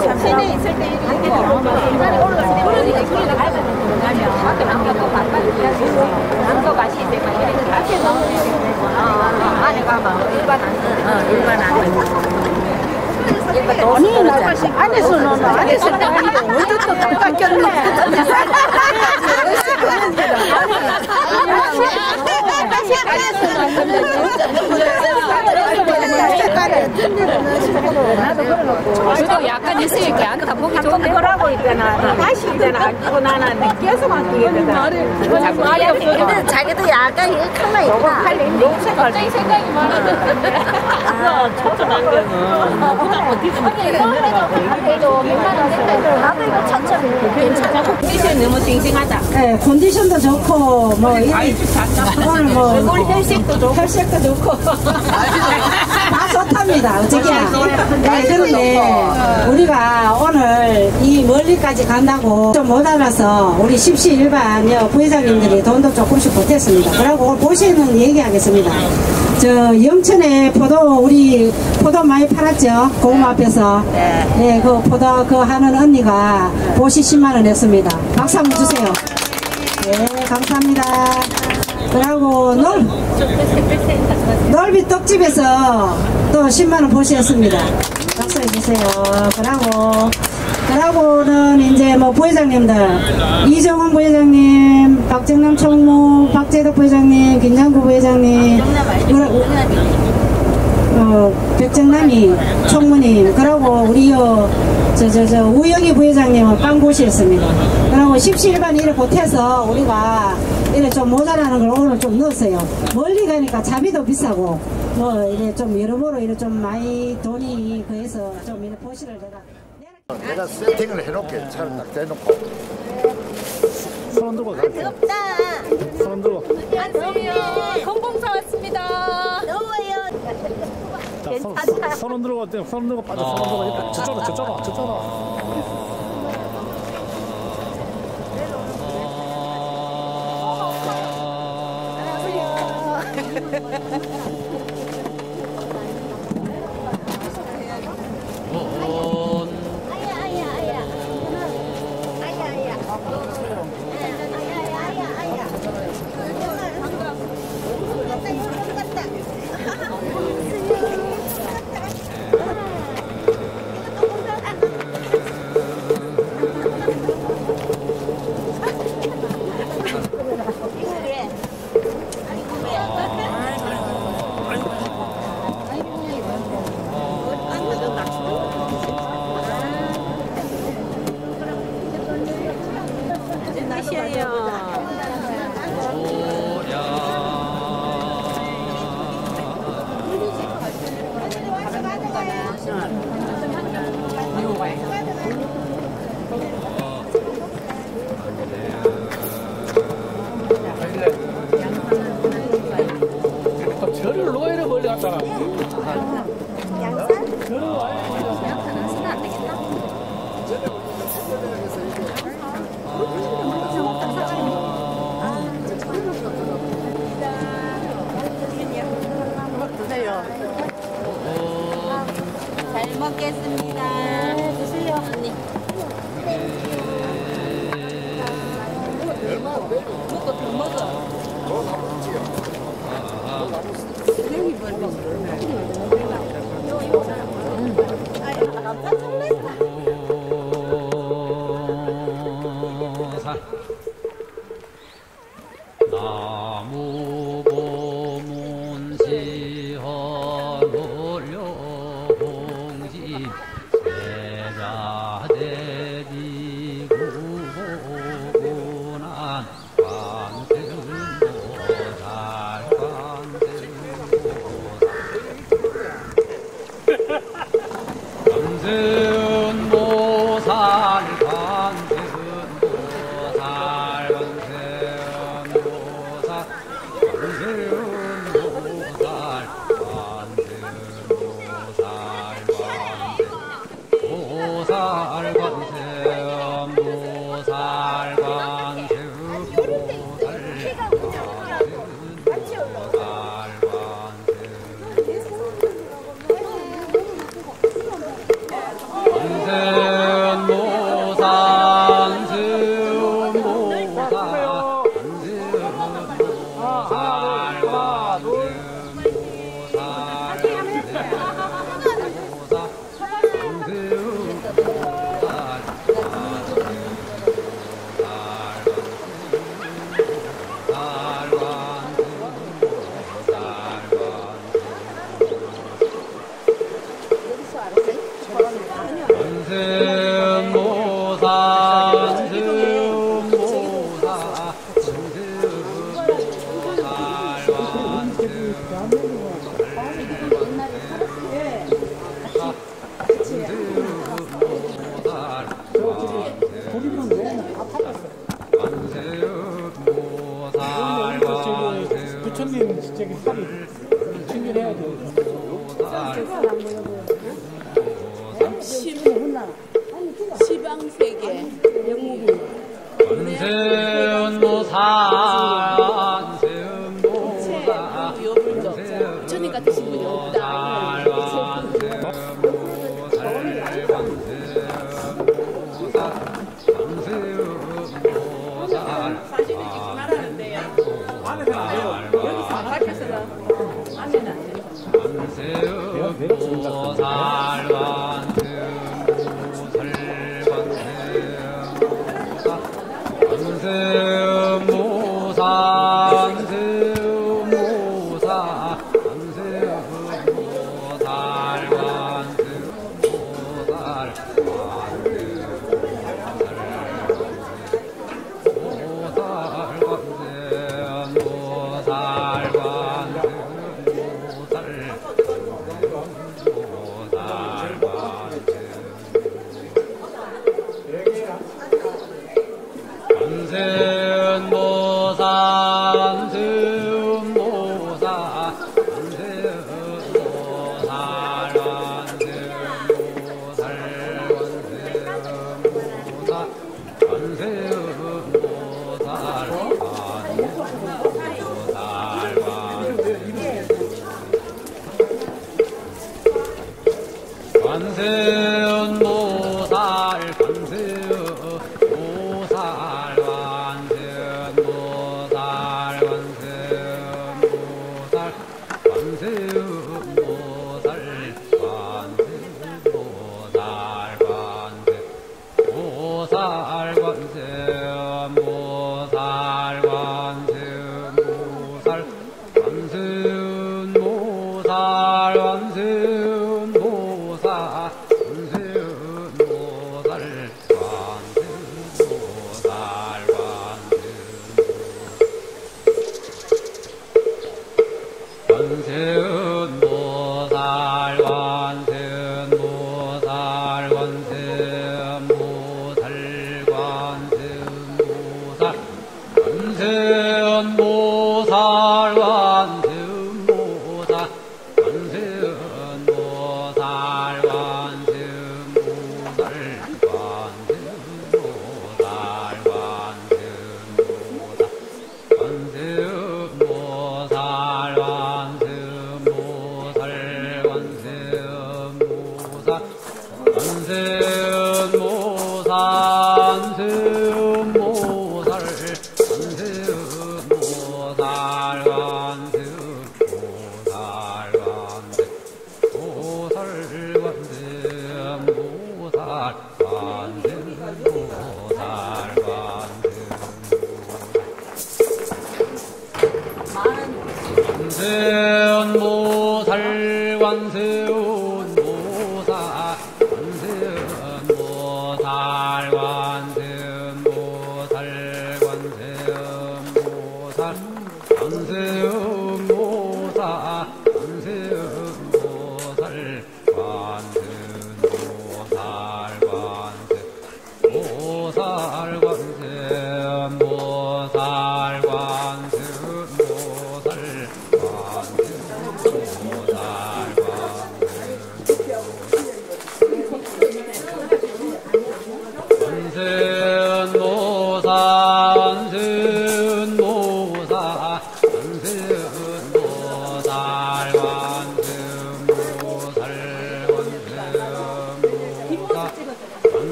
전하고 시내에 있을 때 이렇게 중간에 올라가서 그러니까 길을 가야 되는 거 가면 밖에 남겨도 바깥에 남도 가시 이제 막 이렇게 밖에 나오는 안에 가면 일반 안 일반 안 아니 안에서는 어디 또 바뀌었네. 저도 약간 있으니까 안 보기 좋은데 거라고 있잖아. 다시 있잖아. 안 끼고 나는 느껴서만 끼거든. 말이 없어. 근데 자기도 약간 이 컬러 있다. 갑자기 생각이 많아졌는데. 저도 남겨는 부담 어디서 나도 이거 천천히 괜찮아. 컨디션 너무 싱싱하다. 네, 컨디션도 좋고 뭐 오늘 뭐 얼굴 혈색도 좋고 혈색도 좋고 다 좋답니다. 어떻게야. 네, 그런데 우리가 오늘 이 멀리까지 간다고 좀 못 알아서 우리 십시일반 부회장님들이 돈도 조금씩 보탰습니다. 그리고 오늘 보시는 얘기하겠습니다. 저 영천에 우리 포도 많이 팔았죠. 고구마 앞에서. 네, 그 포도 그 하는 언니가 보시 10만 원 냈습니다. 박수 한번 주세요. 네, 감사합니다. 그리고 넓이 떡집에서 또 10만 원 보시했습니다. 박수 해주세요. 그러고는 이제 뭐 부회장님들 이정원 부회장님, 박정남 총무, 박재덕 부회장님, 김장구 부회장님, 백정남이 총무님, 그러고 우리 우영희 부회장님은 빵고시였습니다. 그리고 십시일반 이래 보태서 우리가 이래 좀 모자라는 걸 오늘 좀 넣었어요. 멀리 가니까 자비도 비싸고 뭐 이래 좀 여러모로 이래 좀 많이 돈이 그래서 좀 이래 보시를 내가 세팅을 해놓게 차를 딱 대놓고 손 들고 갈게. 덥다. 손 들고. 안녕하세요. 건봉사 왔습니다. 더워요. 자, 손 들고 손 들고 빠져. 손 들고 일단 저쪽으로. 저를 로에를 멀리 갔잖아. 잘 먹겠습니다. 드세요, 언니. 먹고 더 먹어. 나무 고문시헌 올려봉지 세자대디 구고난 네.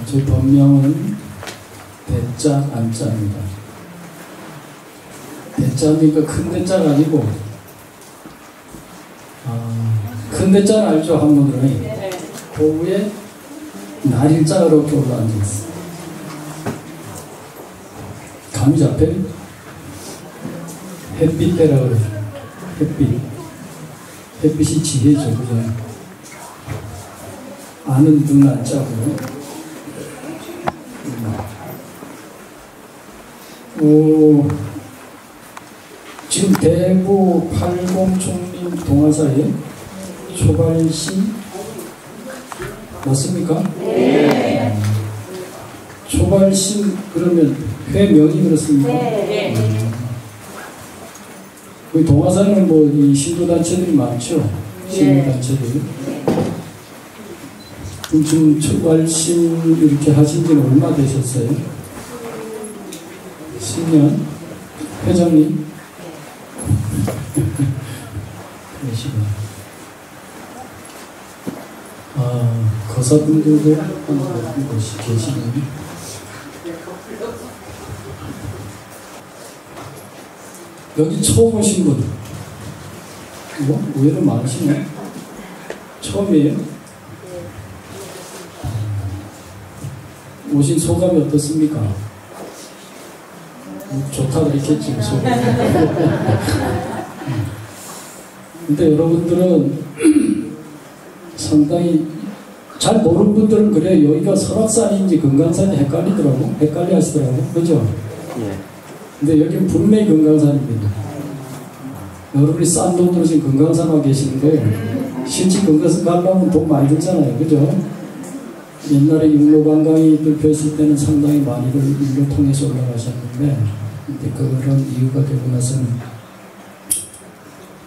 제 본명은 대자 안자입니다. 대자니까 큰 대자가 아니고 큰 대자는 알죠? 한문으로는 그 위에 날일자가 이렇게 올라앉아있어요. 감이 잡혀요? 햇빛대라고 그러죠. 햇빛이 지혜죠. 그죠? 아는 눈 안자고요. 지금 대구 팔공총림 동화사에 초발시 맞습니까? 네. 초발시 그러면 회명이 그렇습니까? 네. 우리 동화사는 뭐 이 신도단체들이 많죠? 신도단체들이. 그럼 지금 초발시 이렇게 하신 지는 얼마 되셨어요? 10년? 회장님? 그러시구나. 거사분들도 한 곳이 계시군요. 여기 처음 오신 분? 의외로 많으시네. 처음이에요? 오신 소감이 어떻습니까? 좋다 그랬겠지, 소감이. 근데 여러분들은 상당히 잘 모르는 분들은 그래 여기가 설악산인지 금강산인지 헷갈려 하시더라고. 그죠? 예. 근데 여기는 분명히 금강산입니다. 여러분이 싼 돈 들어 지금 금강산 와 계시는데 실제 금강산 가려면 돈 많이 들잖아요. 그죠? 옛날에 육로관광이 뚫혀있을 때는 상당히 많이들 인로 통해서 올라가셨는데 근데 그런 이유가 되고 나서는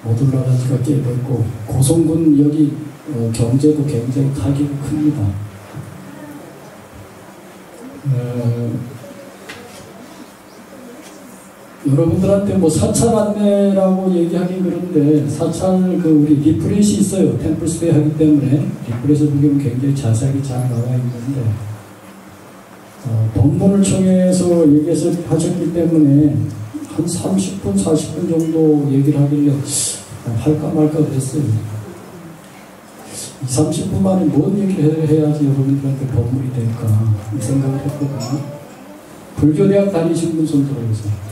못 올라가기가 깨버렸고 고성군 여기 경제도 굉장히 타격이 큽니다. 여러분들한테 뭐 사찰 안내라고 얘기하기 그런데 사찰 그 우리 리플렛이 있어요. 템플스테이 하기 때문에 리플렛을 보면 굉장히 자세하게 잘 나와 있는데 본문을 통해서 얘기해서 하셨기 때문에 한 30분, 40분 정도 얘기를 하길래 할까 말까 그랬어요. 30분 만에 뭔 얘기를 해야지 여러분들한테 본문이 될까 이 생각을 했거든요. 불교대학 다니신 분 손 들어보세요.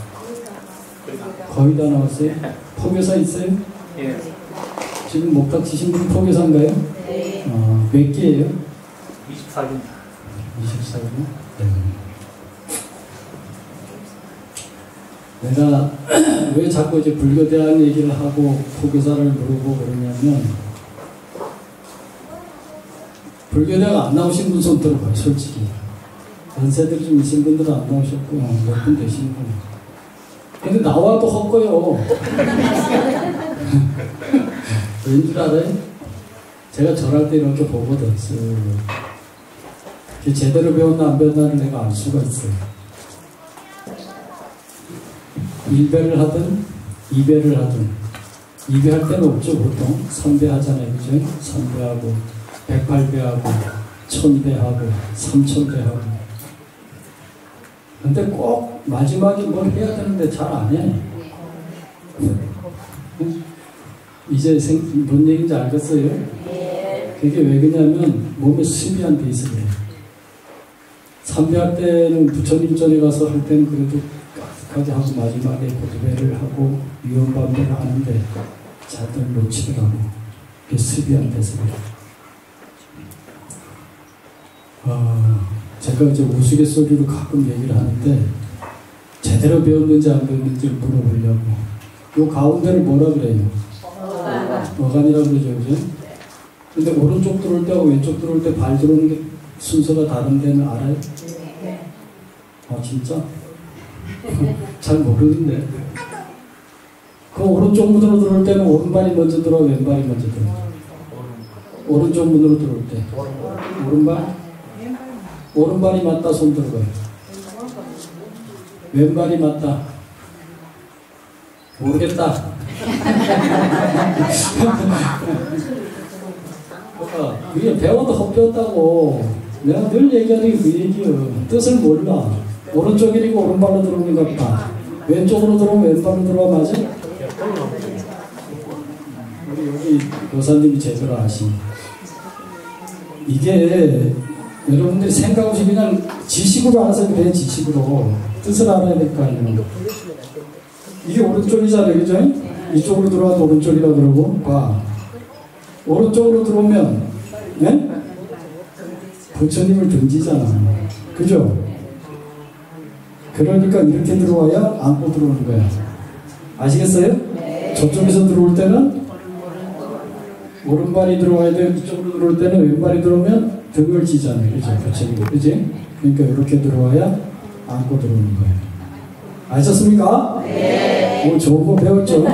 거의 다 나왔어요? 포교사 있어요? 예. 지금 목탁 치신 분 포교사인가요? 네. 몇 개예요? 24개입니다. 24개요? 내가 왜 자꾸 이제 불교에 대한 얘기를 하고 포교사를 물어보고 그러냐면 불교대학 안 나오신 분 손 들어봐요. 솔직히 연세들 좀 있으신 분들은 안 나오셨고 몇 분 되신 분. 근데 나와도 헛거요. 왠줄 알아요? 제가 절할 때 이렇게 보거든. 제대로 배웠나 안 배웠나를 내가 알 수가 있어요. 1배를 하든 2배를 하든 2배 할 때는 없죠. 보통 3배 하잖아요. 그죠? 3배하고 108배하고 1000배하고 3000배하고 근데 꼭 마지막에 뭘 해야 되는데 잘 안 해. 이제 뭔 얘기인지 알겠어요? 그게 왜 그러냐면 몸에 수습이 안 돼 있어요. 3배 할 때는 부처님 전에 가서 할 때는 그래도 까지 하고 마지막에 고두배를 하고 위험반배를 하는데 자들 놓치더라고. 그게 수습이 안 돼서 제가 이제 우스갯소리로 가끔 얘기를 하는데 제대로 배웠는지 안 배웠는지 물어보려고 요 가운데를 뭐라 그래요? 어간이라고 그러죠. 그죠? 근데 오른쪽 들어올 때하고 왼쪽 들어올 때 발 들어오는 게 순서가 다른 데는 알아요? 아 진짜? 잘 모르는데 그 오른쪽 문으로 들어올 때는 오른발이 먼저 들어와 왼발이 먼저 들어와? 오른쪽 문으로 들어올 때 오른발? 오른발이 맞다 손 들어가요. 왼발이 맞다. 모르겠다. 그게 배워도 헛배웠다고. 내가 늘 얘기하는 게 그 얘기예요. 뜻을 몰라. 오른쪽이니까 오른발로 들어오는 것 같다. 왼쪽으로 들어오면 왼발로 들어와 맞아? 우리 여기 교사님이 제대로 아시네. 이게 여러분들이 생각 없이 그냥 지식으로 알아서 그래. 지식으로 뜻을 알아야 될 거 아니에요. 이게 오른쪽이잖아요. 그죠? 이쪽으로 들어와도 오른쪽이라고 그러고 봐. 오른쪽으로 들어오면 네? 부처님을 던지잖아. 그죠? 그러니까 이렇게 들어와야 안고 들어오는 거야. 아시겠어요? 저쪽에서 들어올 때는 오른발이 들어와야 돼요. 이쪽으로 들어올 때는 왼발이 들어오면 등을 지잖아요. 그죠? 부처님. 그지? 그러니까 이렇게 들어와야 안고 들어오는 거예요. 아셨습니까? 네. 오, 좋은 거 배웠죠?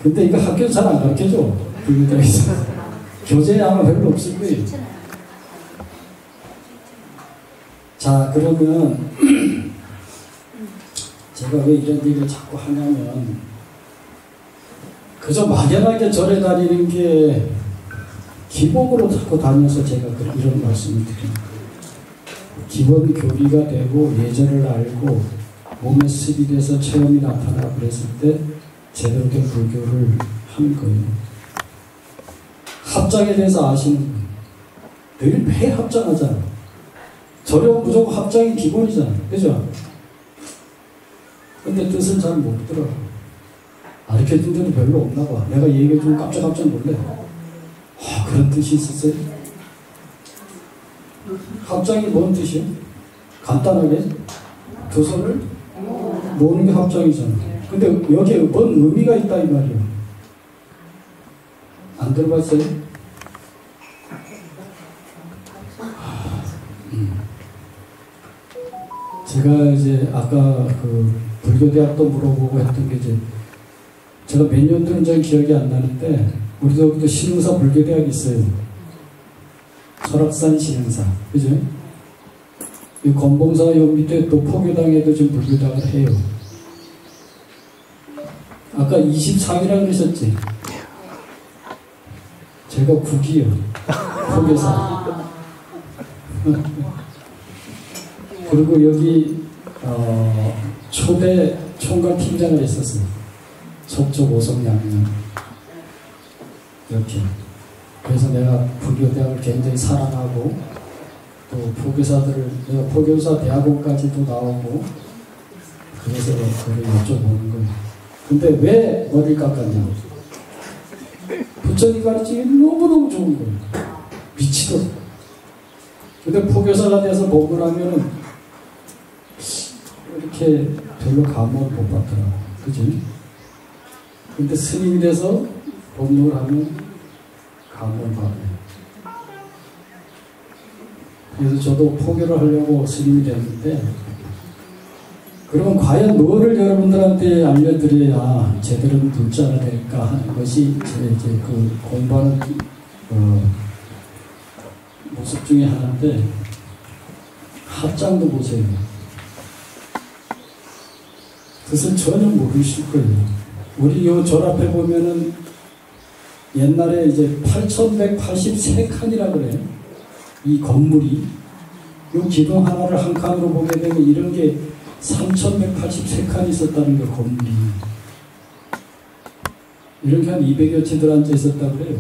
근데 이거 학교에서 잘 안 가르쳐줘. 불교대에서. 교재에 아마 별로 없을 거예요. 자, 그러면 제가 왜 이런 얘기를 자꾸 하냐면 그저 막연하게 절에 다니는 게 기복으로 자꾸 다녀서 제가 이런 말씀을 드립니다. 기본 교리가 되고 예절을 알고 몸에 습이 돼서 체험이 나타나고 그랬을 때 제대로 된 불교를 하는 거예요. 합장에 대해서 아시는 거예요. 늘 매일 합장하잖아. 절에 무조건 합장이 기본이잖아. 그죠? 근데 뜻을 잘 못 들어. 가르쳐준 데도 별로 없나 봐. 내가 얘기해주면 깜짝깜짝 놀래. 그런 뜻이 있었어요? 합장이 뭔 뜻이요? 간단하게 두 손을 모으는 게 합장이잖아. 근데 여기에 뭔 의미가 있다 이 말이야. 안 들어봤어요? 제가 이제 아까 그 불교대학도 물어보고 했던 게 이제 제가 몇 년도는 잘 기억이 안 나는데 우리도 여기도 신흥사 불교대학이 있어요. 설악산 신흥사, 그죠? 이 건봉사 요 밑에 또 포교당에도 지금 불교대학을 해요. 아까 24이라고 그러셨지? 제가 9기요. 포교사. 그리고 여기 초대 총괄팀장을 했었어요. 속초 고성 양양 이렇게. 그래서 내가 불교대학을 굉장히 사랑하고 또 포교사들을 내가 포교사 대학원까지도 나오고 그래서 그걸 여쭤보는 거예요. 근데 왜 머리를 깎았냐? 부처님 가르치기 너무너무 좋은 거예요. 미치도록. 근데 포교사가 돼서 먹으라면은 이렇게 별로 감흥을 못 받더라고. 그지? 근데 스님이 돼서 법록을 하면 감흥을 받아요. 그래서 저도 포교를 하려고 스님이 됐는데, 그러면 과연 뭐를 여러분들한테 알려드려야 제대로 눈자가 될까 하는 것이 제 이제 그 공부하는 모습 중에 하나인데, 합장도 보세요. 그것을 전혀 모르실 거예요. 우리 요 절 앞에 보면은 옛날에 이제 8183칸이라고 그래요. 이 건물이 요 기둥 하나를 한 칸으로 보게 되면 이런 게 3183칸이 있었다는 거, 건물이. 이런 게 한 200여 채들 앉아 있었다고 그래요.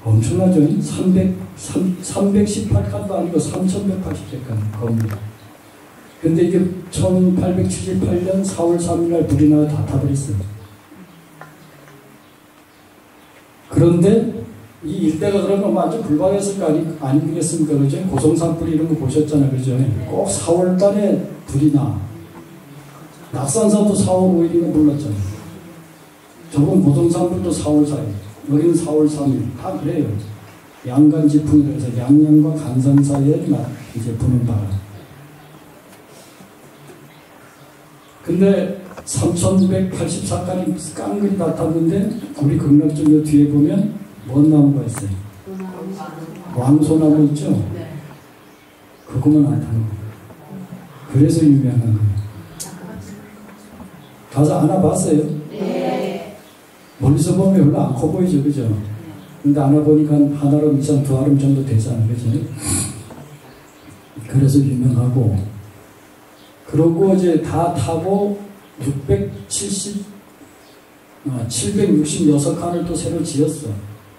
엄청나죠? 318칸도 아니고 3183칸 건물. 근데 이게 1878년 4월 3일날 불이 나서 다 타버렸어요. 그런데 이 일대가 그러면 완전 불방했을 거 아니겠습니까? 그죠? 고성산불 이런 거 보셨잖아요. 그죠? 꼭 4월 달에 불이 나. 낙산산도 4월 5일인가 몰랐잖아요. 저건 고성산불도 4월 4일. 여기는 4월 3일. 다 그래요. 양간지풍이라고 해서 양양과 간산 사이에 이제 부는 바람. 근데 3184칸이 깡그리 다 탔는데 우리 극락정교 뒤에 보면 뭔 나무가 있어요? 왕소나무 있죠? 그거만 안 타는 거예요. 그래서 유명한 거예요. 가서 안아봤어요? 네. 멀리서 보면 별로 안 커 보이죠, 그죠? 근데 안아보니까 한 아름 이상 두 아름 정도 되잖아요, 그죠? 그래서 유명하고, 그러고 이제 다 타고 766칸을 또 새로 지었어.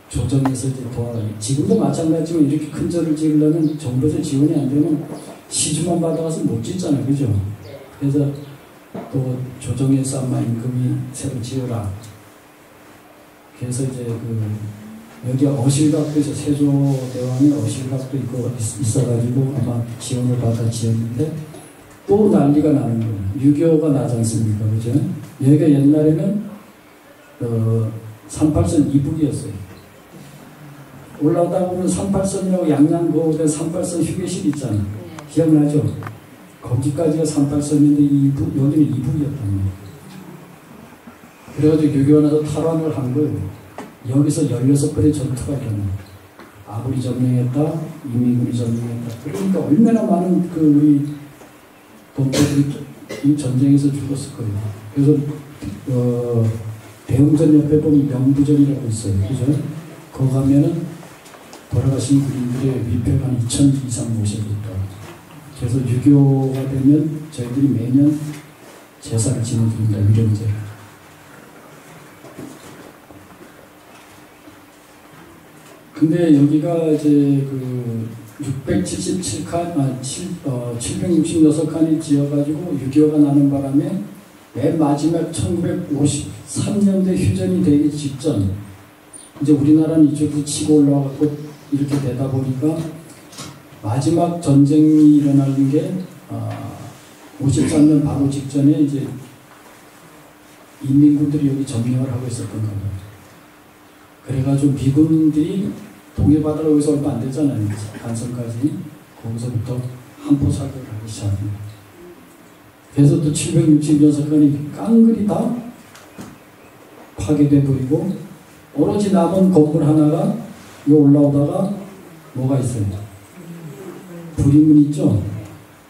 조정해서 이제 도와요. 지금도 마찬가지지만 이렇게 큰 절을 지으려면 정부에서 지원이 안 되면 시주만 받아가서 못 짓잖아요, 그죠? 그래서 또 조정해서 아마 임금이 새로 지어라. 그래서 이제 여기 어실각도 있어. 세조대왕의 어실각도 있어가지고 아마 지원을 받아 지었는데 또 난리가 나는 거예요. 유교가 나지 않습니까? 그죠? 여기가 옛날에는 38선 이북이었어요. 올라오다 보면 38선이라고 양양고대 38선 휴게실 있잖아요. 기억나죠? 거기까지가 38선인데 여기는 이북이었단 말이에요. 그래가지고 유교가 나서 탈환을 한 거예요. 여기서 16번의 전투가 일어나요. 아굴이 점령했다, 이민군이 점령했다. 그러니까 얼마나 많은 우리 동포들이 이 전쟁에서 죽었을 거예요. 그래서 대웅전 옆에 보면 명부전이라고 있어요. 그죠? 거기 가면은 돌아가신 군인들의 위패가 한 2000 이상 모셔졌다. 그래서 유교가 되면 저희들이 매년 제사를 지내줍니다. 위령제. 근데 여기가 이제 766칸이 지어가지고 유교가 나는 바람에 맨 마지막 1953년대 휴전이 되기 직전, 이제 우리나라는 이쪽으로 치고 올라와갖고 이렇게 되다 보니까 마지막 전쟁이 일어나는 게 53년 바로 직전에 이제 인민군들이 여기 점령을 하고 있었던 거예요. 그래가지고 미군인들이 동해바다로 여기서 얼마 안 되잖아요. 간선까지. 거기서부터 한포 사격을 하기 시작합니다. 그래서 또 760년 사건이 깡그리 다 파괴돼 버리고 오로지 남은 건물 하나가 이 올라오다가 뭐가 있어요? 불임문 있죠?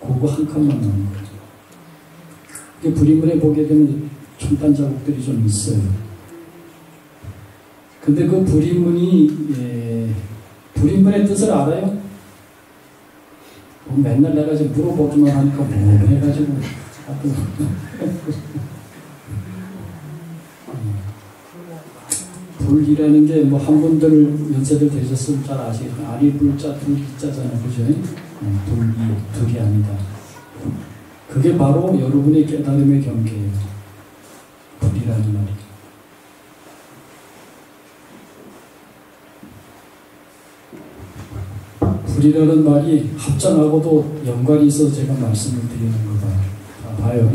그거 한 칸만 남은 거죠. 그 불임문에 보게 되면 총탄 자국들이 좀 있어요. 근데 그 불임문이 불임문의 뜻을 알아요? 맨날 내가 지금 물어보기만 하니까 뭐 해가지고 불이라는 게 뭐 한 분들 연세들 되셨으면 잘 아시겠지만 아리 불자 둘기자잖아요, 그죠? 둘이 아니다. 그게 바로 여러분의 깨달음의 경계예요. 불이라는 말이. 불이라는 말이 합장하고도 연관이 있어서 제가 말씀을 드리는 거다. 자, 봐요.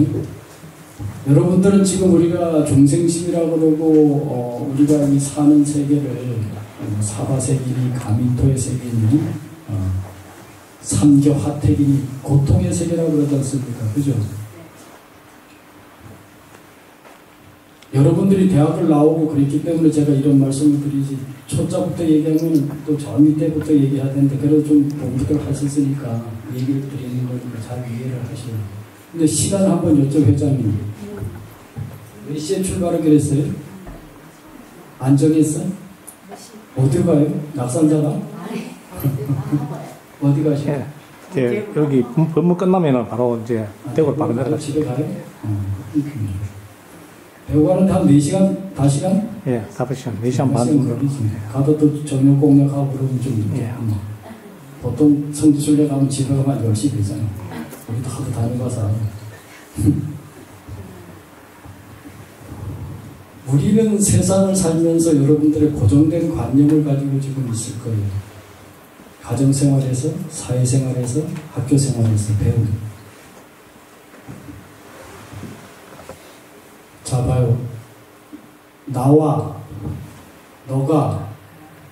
여러분들은 지금 우리가 중생심이라고 그러고 우리가 이 사는 세계를 사바세계니 가민토의 세계니 삼교화택이니 고통의 세계라고 그러지 않습니까? 그죠? 여러분들이 대학을 나오고 그랬기 때문에 제가 이런 말씀을 드리지 초짜부터 얘기하면 또 저 밑에부터 얘기해야 되는데 그래도 좀 공부를 하셨으니까 얘기를 드리는 거니까 잘 이해를 하셔요. 근데 시간 한번 여쭤 회장님 몇 시에 출발하기로 했어요? 안 정했어? 어디 가요? 낙산자가? 어디 가시요? 예, 여기 법문 끝나면 바로 이제 대구로 바로 내려가요. 집에 가요? 배우 가는데 한 4시간? 5시간? 예, 5시간, 4시간 반. 가도 또 저녁 공략하고 그러면 좀 예. 보통 성지순례 가면 집에 가면 한 10시 되잖아요. 우리도 하도 다녀봐서. 우리는 세상을 살면서 여러분들의 고정된 관념을 가지고 지금 있을 거예요. 가정생활에서, 사회생활에서, 학교생활에서 배우는. 자, 봐요. 나와 너가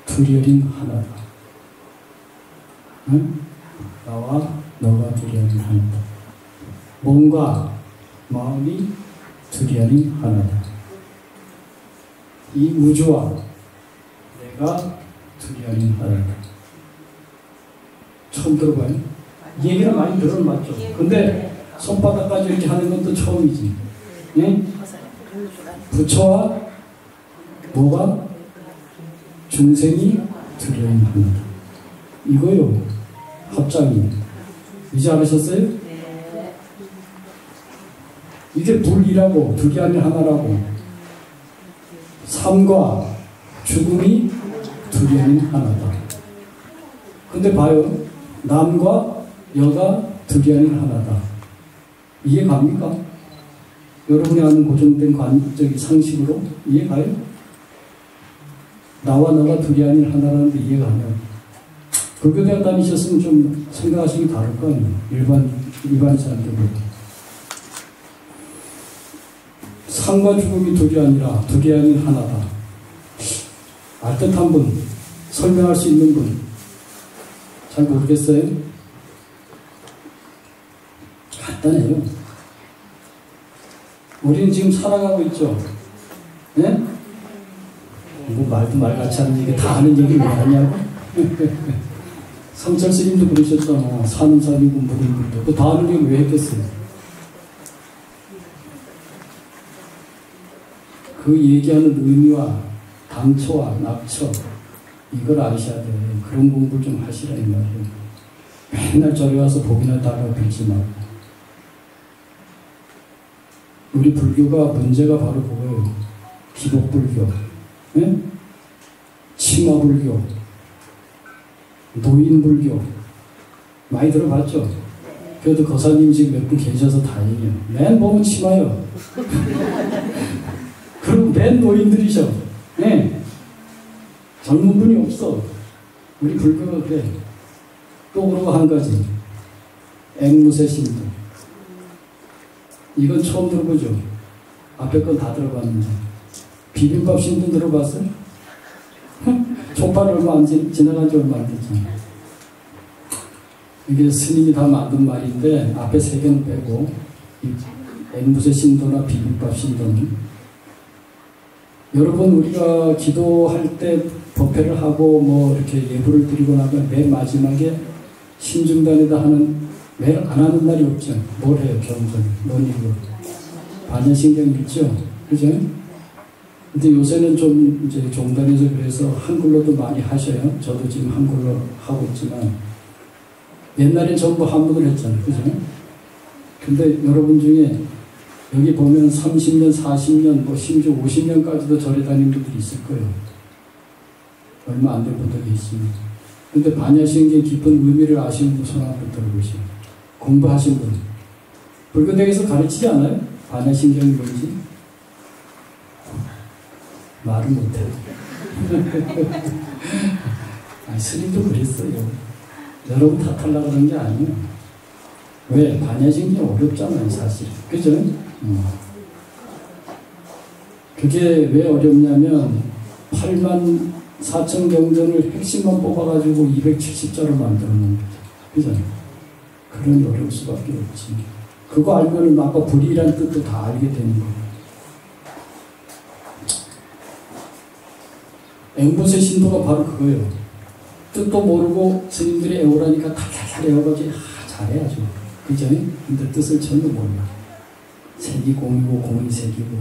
둘이 어린 하나다. 응? 나와 너가 둘이 어린 하나다. 몸과 마음이 둘이 어린 하나다. 이 우주와 내가 둘이 아닌 하나다. 처음 들어봐요? 이 얘기는 많이 들어는 맞죠? 근데 손바닥까지 이렇게 하는 것도 처음이지. 예? 부처와 뭐가? 중생이 둘이 아닌 하나다. 이거요. 합장이. 이제 알으셨어요? 이게 불이라고, 둘이 아닌 하나라고. 삶과 죽음이 둘이 아닌 하나다. 근데 봐요. 남과 여가 둘이 아닌 하나다. 이해 갑니까? 여러분이 아는 고정된 관적인 상식으로 이해가요? 나와 너가 둘이 아닌 하나라는데 이해가 안 가요. 불교대학 다니셨으면 좀 생각하시기 다를 거 아니에요. 일반 사람들보다. 삶과 죽음이 둘이 아니라 둘이 아닌 하나다. 알듯한 분, 설명할 수 있는 분, 잘 모르겠어요? 간단해요. 우리는 지금 살아가고 있죠? 네? 뭐 말도 말같이 하는 얘기 다 하는 얘기 왜 하냐고? 성철 스님도 그러셨잖아. 사는 사람이고 모르는 분도. 그 다 하는 얘기 왜 했겠어요? 그 얘기하는 의미와 당초와 낙처 이걸 아셔야 돼요. 그런 공부를 좀 하시라 이 말이에요. 맨날 저리 와서 복이나 달라고 빌지 말고. 우리 불교가 문제가 바로 그거예요. 기복불교, 네? 치마불교, 노인불교 많이 들어봤죠? 그래도 거사님 지금 몇 분 계셔서 다행이에요. 맨 보면 치마요. 그리고 맨 노인들이셔. 네. 젊은 분이 없어. 우리 불교가 그래. 또 그러고 한 가지. 앵무새 신도. 이건 처음 들어보죠. 앞에 건 다 들어봤는데. 비빔밥 신분 들어봤어요? 족발 얼마 안 지나간 지 얼마 안 됐잖아요. 이게 스님이 다 만든 말인데 앞에 세 개는 빼고 앵무새 신도나 비빔밥 신도는 여러분 우리가 기도할 때 법회를 하고 뭐 이렇게 예불을 드리고 나면 맨 마지막에 신중단에다 하는 매일 안 하는 날이 없죠. 뭘 해요? 경전, 논의고 반야신경 읽죠. 그죠? 근데 요새는 좀 이제 종단에서 그래서 한글로도 많이 하셔요. 저도 지금 한글로 하고 있지만 옛날엔 전부 한문을 했잖아요. 그죠? 근데 여러분 중에 여기 보면 30년, 40년, 뭐 심지어 50년까지도 절에 다니는 분들이 있을 거예요. 얼마 안 된 분도 계십니다. 근데 반야신경의 깊은 의미를 아시는 분 손 한번 들어보시죠. 공부하신 분. 불교대에서 가르치지 않아요? 반야신경이 뭔지? 말을 못해요. 아니, 스님도 그랬어요. 여러분 탓하려고 그런 게 아니에요. 왜? 반야신경이 어렵잖아요, 사실. 그죠? 그게 왜 어렵냐면 84,000경전을 핵심만 뽑아가지고 270자로 만들어놓은 거죠. 그죠? 그런 어려울 수밖에 없지. 그거 알면은 아까 불이란 뜻도 다 알게 되는 거예요. 앵무새 신도가 바로 그거예요. 뜻도 모르고 스님들이 애우라니까 탈탈탈 애워가지고 잘해야죠. 그죠? 근데 뜻을 전혀 몰라. 색이 공이고 공이 색이고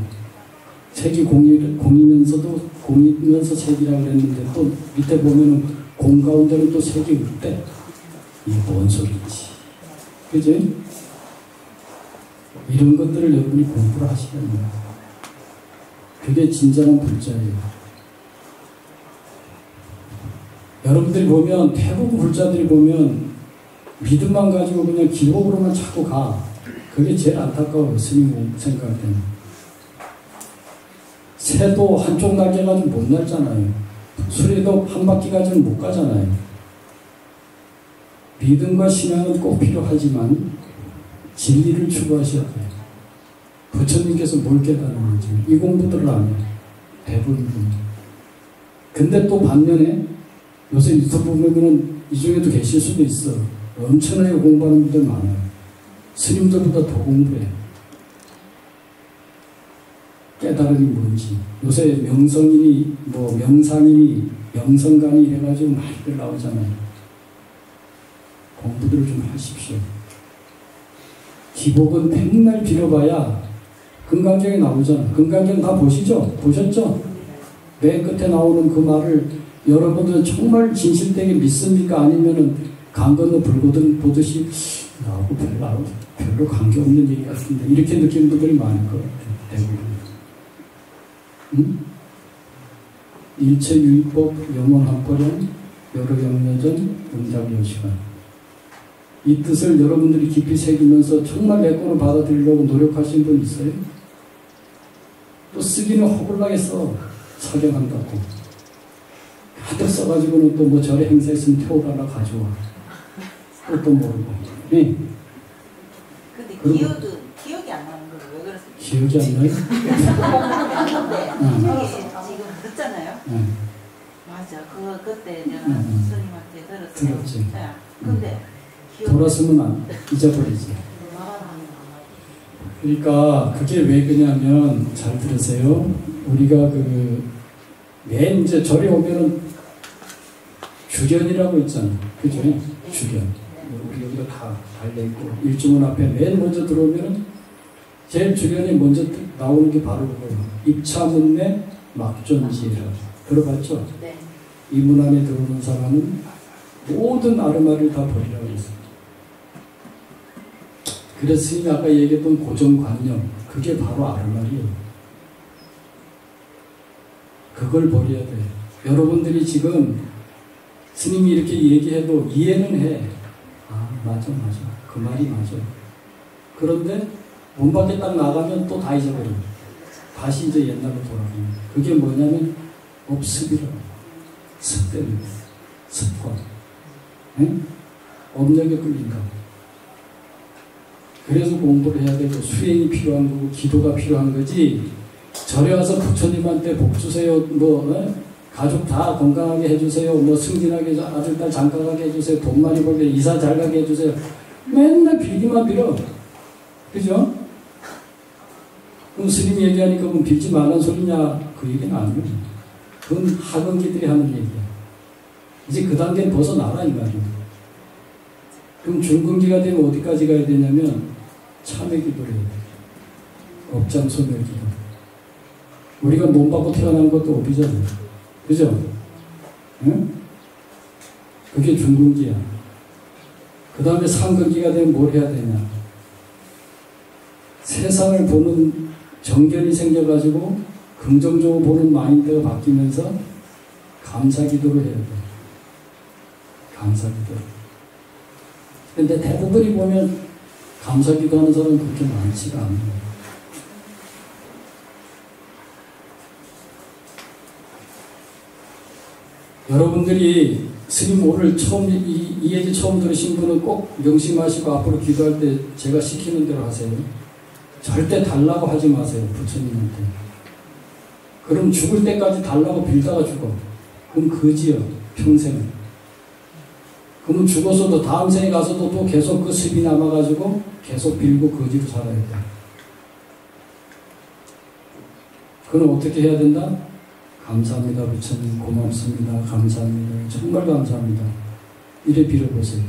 색이 공이면서도 공이면서 색이라고 그랬는데 또 밑에 보면은 공 가운데는 또 색이 없대. 이게 뭔 소리지? 그죠? 이런 것들을 여러분이 공부를 하시는 거예요. 그게 진정한 불자예요. 여러분들이 보면 대부분 불자들이 보면 믿음만 가지고 그냥 기복으로만 자꾸 가. 그게 제일 안타까워요. 스님 생각할 때는. 새도 한쪽 날개 가지고 못 날잖아요. 수레도 한 바퀴 가지고 못 가잖아요. 믿음과 신앙은 꼭 필요하지만 진리를 추구하셔야 돼요. 부처님께서 뭘 깨달았는지 이 공부들을 안 해요. 대부분. 근데 또 반면에 요새 유튜브 보면은 이 중에도 계실 수도 있어. 엄청나게 공부하는 분들 많아요. 스님들보다 더 공부해. 깨달음이 뭔지. 요새 명성인이, 뭐 명상인이, 명성관이 이래가지고 많이들 나오잖아요. 공부들을 좀 하십시오. 기복은 맨날 빌어봐야 금강경에 나오잖아. 금강경 다 보시죠? 보셨죠? 맨 끝에 나오는 그 말을 여러분들은 정말 진실되게 믿습니까? 아니면은 강 건너 불거든 보듯이 나하고 별로 관계없는 얘기 같은데 이렇게 느끼는 분들이 많을 것 같아요. 대부분. 응? 일체유의법 영원합거령 여러영여전 응답여시간. 이 뜻을 여러분들이 깊이 새기면서 정말 내 거로 받아들이려고 노력하신 분 있어요? 또 쓰기는 허술하게 써. 사경한다고. 하도 써가지고는 또 뭐 절에 행사 있으면 태워달라 가져와. 또 모르고. 네. 근데 기억이 안 나는 걸 왜 그러세요? 기억이 안 나요? 근데 지금 듣잖아요. 맞아. 그때 내가 스님한테 들었어요. 들었지. 근데 돌았으면 잊어버리지. 그러니까 그게 왜 그러냐면 잘 들으세요. 우리가 맨 이제 절에 오면은 주련이라고 있잖아요. 그죠? 주련. 우리 여기가 다 달려있고 일중원 앞에 맨 먼저 들어오면은 제일 주련이 먼저 나오는 게 바로 그거예요. 입차문내 막존지라. 들어봤죠? 네. 이 문 안에 들어오는 사람은 모든 아르마를 다 버리라고 했어요. 그래서 스님이 아까 얘기했던 고정관념, 그게 바로 아르마리예요. 그걸 버려야 돼요. 여러분들이 지금 스님이 이렇게 얘기해도 이해는 해. 아, 맞아. 그 말이 맞아. 그런데 문 밖에 딱 나가면 또 다 잊어버려요. 다시 이제 옛날로 돌아가요. 그게 뭐냐면 업습이라고. 습대는 습관. 응? 업력에 끌린다고. 그래서 공부를 해야 되고 수행이 필요한 거고 기도가 필요한 거지. 절에 와서 부처님한테 복 주세요. 가족 다 건강하게 해주세요. 승진하게 아들 딸 장가가게 해주세요. 돈 많이 벌게 이사 잘 가게 해주세요. 맨날 빌기만 빌어. 그죠? 그럼 스님이 얘기하니까 그럼 빌지 말란 소리냐? 그 얘기는 아니에요. 그건 학원기들이 하는 얘기야. 이제 그 단계는 벗어나라 이 말이에요. 그럼 중근기가 되면 어디까지 가야 되냐면 참회기도를 해야 돼. 업장소멸기도. 우리가 몸 받고 태어난 것도 업이잖아요. 그죠? 응? 그게 중근기야. 그 다음에 상근기가 되면 뭘 해야 되냐? 세상을 보는 정견이 생겨가지고 긍정적으로 보는 마인드가 바뀌면서 감사기도를 해야 돼. 감사기도. 근데 대부분이 보면 감사기도 하는 사람은 그렇게 많지가 않아요. 여러분들이 스님 오늘 처음 이 얘기 처음 들으신 분은 꼭 명심하시고 앞으로 기도할 때 제가 시키는 대로 하세요. 절대 달라고 하지 마세요. 부처님한테. 그럼 죽을 때까지 달라고 빌다가 죽어. 그럼 거지요. 평생. 그러면 죽어서도 다음 생에 가서도 또 계속 그 습이 남아가지고 계속 빌고 거지로 살아야 돼. 그럼 어떻게 해야 된다? 감사합니다. 부처님 고맙습니다. 감사합니다. 정말 감사합니다. 이래 빌어보세요.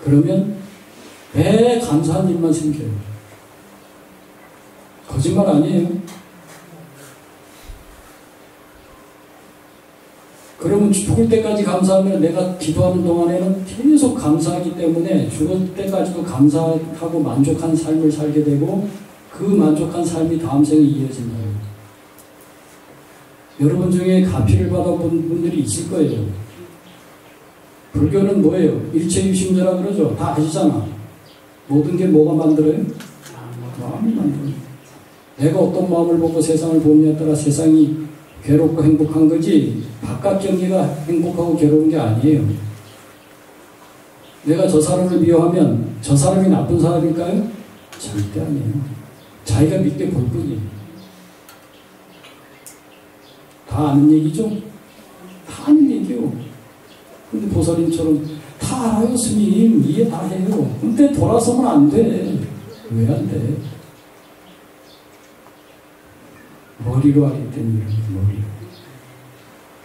그러면 매 감사한 일만 생겨요. 거짓말 아니에요. 그러면 죽을 때까지 감사하면 내가 기도하는 동안에는 계속 감사하기 때문에 죽을 때까지도 감사하고 만족한 삶을 살게 되고 그 만족한 삶이 다음 생에 이어진다. 여러분 중에 가피를 받아본 분들이 있을 거예요. 불교는 뭐예요? 일체유심조라 그러죠. 다 아시잖아. 모든 게 뭐가 만들어요? 마음이 만들어요. 내가 어떤 마음을 보고 세상을 보느냐에 따라 세상이 괴롭고 행복한 거지 바깥 경기가 행복하고 괴로운 게 아니에요. 내가 저 사람을 미워하면 저 사람이 나쁜 사람일까요? 절대 아니에요. 자기가 믿게 볼 뿐이에요. 다 아는 얘기죠? 다 아는 얘기요. 근데 보살님처럼 다 알아요 스님. 이해 다 해요. 근데 돌아서면 안 돼. 왜 안 돼? 머리로 하기 때문에 머리로.